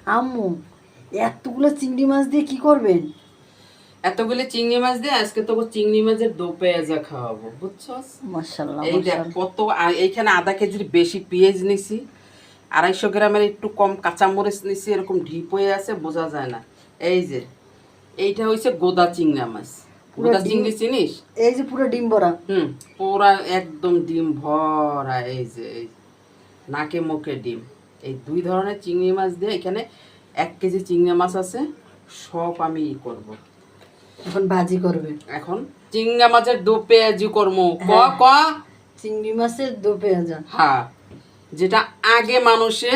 আম্মু, এতগুলো চিংড়ি মাছ দিয়ে কি করবেন? এতগুলো চিংড়ি মাছ দিয়ে আজকে তোকে চিংড়ি মাছের দো পেঁয়াজা খাওয়াবো, বুঝছস? মাশাআল্লাহ এই দেখ মাশাআল্লাহ। কত, এইখানে আধা কেজির বেশি পেঁয়াজ নিছি, 250 গ্রামের একটু কম কাঁচামরিচ নিছি, এরকম ঢিপ হয়ে আছে বোঝা যায় না। এই যে এইটা হইছে গোদা চিংড়া মাছ। পুরো গোদা ডিম, চিংড়ি চিনিস? এই যে পুরো ডিম ভরা। পুরা একদম ডিম ভরা। এই যে এই নাকে মুখে ডিম। এই দুই ধরনের চিংড়ি মাছ দিয়ে এখানে 1 কেজি চিংড়ি মাছ আছে, সব আমি করব। এখন ভাজি করবেন? এখন চিংড়া মাছের দো পেঁয়াজি করবো। ক হ্যাঁ। ক চিংড়ি মাছের দো পেঁয়াজা। হ্যাঁ, যেটা আগে মানুষে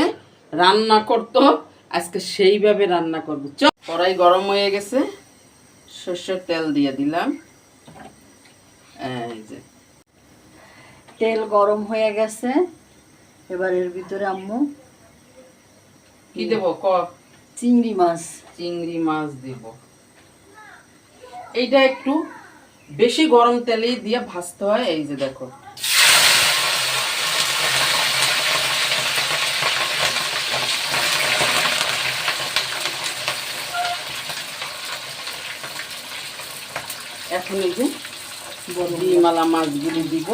রান্না করত, আজকে সেইভাবে রান্না করব। চল, কড়াই গরম হয়ে গেছে, সরষের তেল দিয়ে দিলাম। এই যে তেল গরম হয়ে গেছে, এবার এর ভিতরে আম্মু কি দেব ক? চিংড়ি মাছ। চিংড়ি মাছ দিব। এইটা একটু বেশি গরম তেলেই দিয়ে ভাজতে হয়। এই যে দেখো, এখন এই যে ডিমালা মাছগুলি দিব।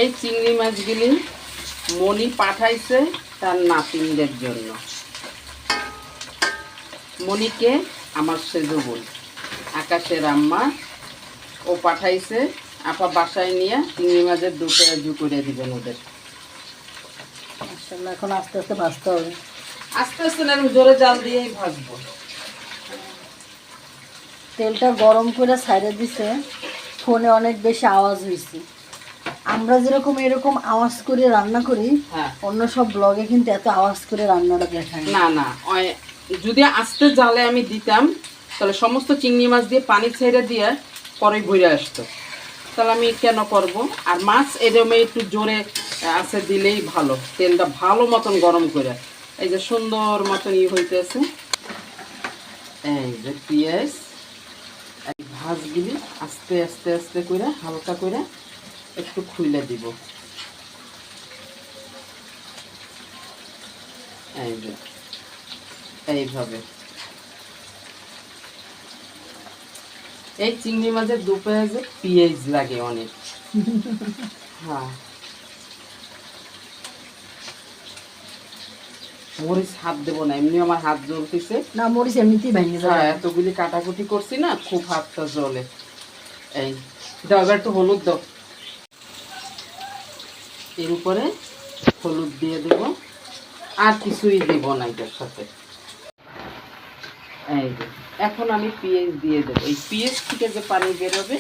এই চিংড়ি মাছগুলি মনি পাঠাইছে তার নাতিনদের জন্য। মনিকে আমার সেজো বোন, আকাশের আম্মা, ও পাঠাইছে। আপা বাসায় নিয়ে চিংড়ি মাছের দু পেঁয়াজু করে দিবেন ওদের। মাশাআল্লাহ, এখন আস্তে আস্তে ভাজতে হবে। আস্তে আস্তে না, জোরে জাল দিয়েই ভাজবো। তেলটা গরম করে ছাইড়ে দিছে, ফোনে অনেক বেশি আওয়াজ হয়েছে। আমরা যেরকম এরকম আওয়াজ করে রান্না করি, হ্যাঁ, অন্য সব ব্লগে কিন্তু এত আওয়াজ করে রান্নাটা দেখায় না। না না, যদি আস্তে জালে আমি দিতাম তাহলে সমস্ত চিংড়ি মাছ দিয়ে পানি ছেড়ে দিয়ে পরে ভরে আসতো। তাহলে আমি কেন করব? আর মাছ এরকম একটু জোরে আছে দিলেই ভালো, তেলটা ভালো মতন গরম করে। এই যে সুন্দর মতন হইতেছে। এই যে পেঁয়াজ এই ভাজগুলি আস্তে আস্তে আস্তে করে হালকা করে একটু খুলে দিব। এই যে এইভাবে। এই চিংড়ি মাছের দু পেঁয়াজে পেঁয়াজ লাগে অনেক। হ্যাঁ, মরিচ হাত দেবো না, এমনি আমার হাত জ্বলতেছে। না, মরিচ এমনিতেই ভেঙে হ্যাঁ, যাবে। এতগুলি কাটাকুটি করছি না, খুব হাতটা জ্বলে। এই দাও, এবার একটু হলুদ দাও। এর উপরে হলুদ দিয়ে দেব, আর কিছুই দেব না এটার সাথে। এই যে এখন আমি পেঁয়াজ দিয়ে দেবো। এই পেঁয়াজ থেকে যে পানি বেরোবে,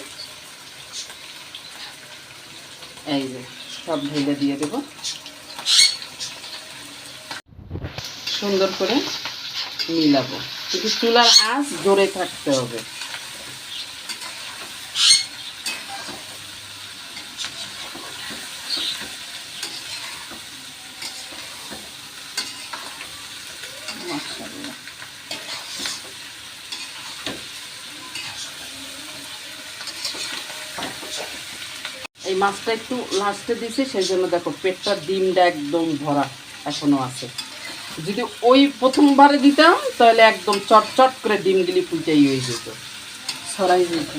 এই যে সব ঢেলে দিয়ে দেব। সুন্দর করে মিলাবো, কিন্তু চুলার আঁচ জোরে থাকতে হবে। মাশাআল্লাহ। এই মাছটা একটু লাস্টে দিছি, সেই জন্য দেখো পেটটার ডিমটা একদম ভরা এখনো আছে। যদি ওই প্রথমবারে দিতাম তাহলে একদম চটচট করে ডিমগুলি ফুটাই হয়ে যেত, ছড়াই যেতে।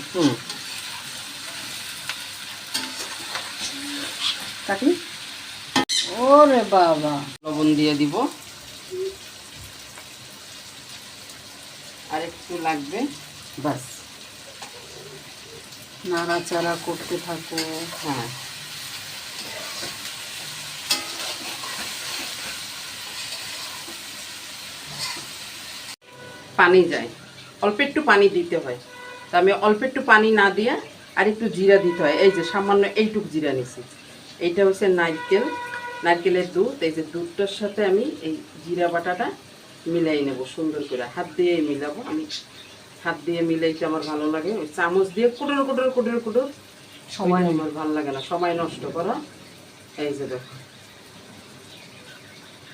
কাটি। ওরে বাবা। লবণ দিয়ে দিব, আর একটু লাগবে, বাস। নাড়াচাড়া করতে থাকো। হ্যাঁ, পানি যায়, অল্প একটু পানি দিতে হয়। তা আমি অল্প একটু পানি না দিয়ে আর একটু জিরা দিতে হয়। এই যে সামান্য এইটুক জিরা নিছি। এইটা হচ্ছে নারকেলের দুধ। এই যে দুধটার সাথে আমি এই জিরা বাটাটা মিলাই নেব সুন্দর করে। হাত দিয়ে মিলাবো আমি, হাত দিয়ে মিলাইতে আমার ভালো লাগে। ওই চামচ দিয়ে কুটুর কুটুর কুটুর কুটুর সময় আমার ভালো লাগে না, সময় নষ্ট করা। এই যে দেখো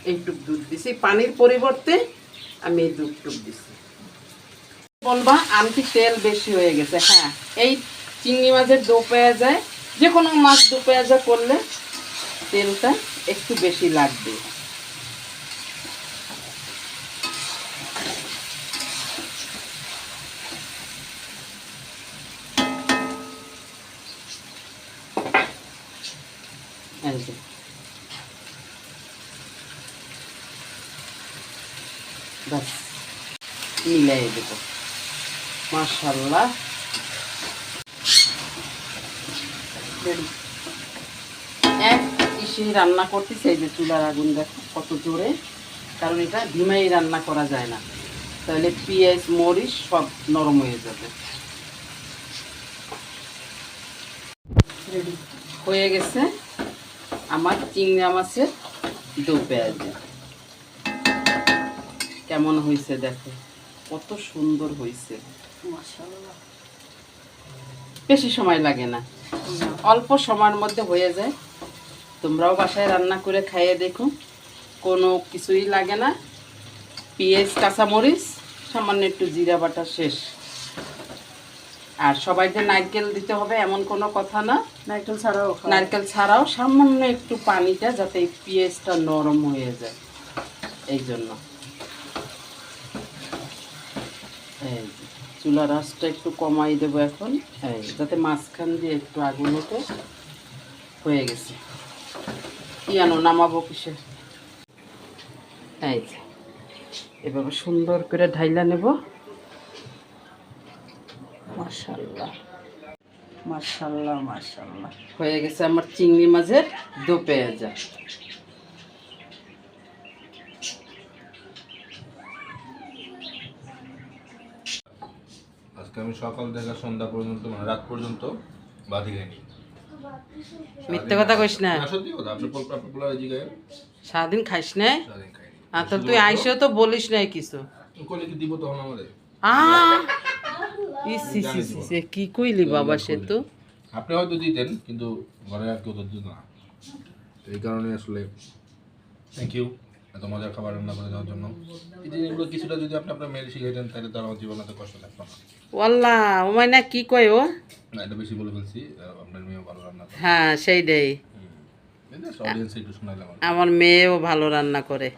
এইটুক দুধ দিছি, পানির পরিবর্তে আমি এই দুধটুক দিছি। বলবা আনটি তেল বেশি হয়ে গেছে। হ্যাঁ, এই চিংড়ি মাছের দো পেঁয়াজায় যে কোনো মাছ দু পেঁয়াজা করলে তেলটা একটু বেশি লাগবে। এই যে বাস মিলাই দেবো। মাশাআল্লাহ এক ইসে রান্না করতেছে। এই যে চুলার আগুন দেখো কত জোরে, কারণ এটা ধিমাই রান্না করা যায় না, তাহলে পেঁয়াজ মরিচ সব নরম হয়ে যাবে। হয়ে গেছে আমার চিংড়ি মাছের দু পেঁয়াজি। কেমন হয়েছে দেখো, কত সুন্দর হয়েছে। মাশাআল্লাহ। বেশি সময় লাগে না, অল্প সময়ের মধ্যে হয়ে যায়। তোমরাও বাসায় রান্না করে খাইয়ে দেখো, কোনো কিছুই লাগে না। পেঁয়াজ কাঁচামরিচ সামান্য একটু জিরা বাটা শেষ। আর সবাইকে নারকেল দিতে হবে এমন কোনো কথা না, নারকেল ছাড়াও খাওয়া। নারকেল ছাড়াও সামান্য একটু পানিটা যাতে এই পেঁয়াজটা নরম হয়ে যায়, এই জন্য। এই যে চুলার আঁচটা একটু কমাই দেবো এখন, এই যাতে মাঝখান দিয়ে একটু আগুন ওঠে। হয়ে গেছে, কি আনো নামাবো কিসে। এই যে এভাবে সুন্দর করে ঢাইলা নেব। মাশাআল্লাহ মাশাআল্লাহ মাশাআল্লাহ। হয়ে গেছে আমার চিংড়ি মাছের দো পেঁয়াজা। আজকে আমি সকাল থেকে সন্ধ্যা পর্যন্ত মানে রাত পর্যন্ত বাদি খাইনি। মিথ্যে কথা কইস না, সত্যি কথা, আপনি পোলার জিগায় সারাদিন খাইস না। সারাদিন খাইনি। আর তো তুই আইসেও তো বলিস নাই কিছু। কইলে কি দিব তখন আমারে? কি কইলি বাবা, সে তো আপনি হয়তো দিতেন কিন্তু ঘরে আর কেউ তো দিত না। তো এই কারণে আসলে থ্যাংক ইউ এত মজার খাবার রান্না করে দেওয়ার জন্য। এই জিনিসগুলো কিছুটা যদি আপনি আপনার মেয়ের শিখাইতেন তাহলে তার আমার জীবনে এত কষ্ট লাগতো না। ওয়াল্লাহ ও মাইনা কি কয় ও? না, এটা বেশি বলে ফেলছি, আপনার মেয়েও ভালো রান্না করে। হ্যাঁ সেইটাই, অডিয়েন্স একটু শোনাইলাম। আমার মেয়েও ভালো রান্না করে।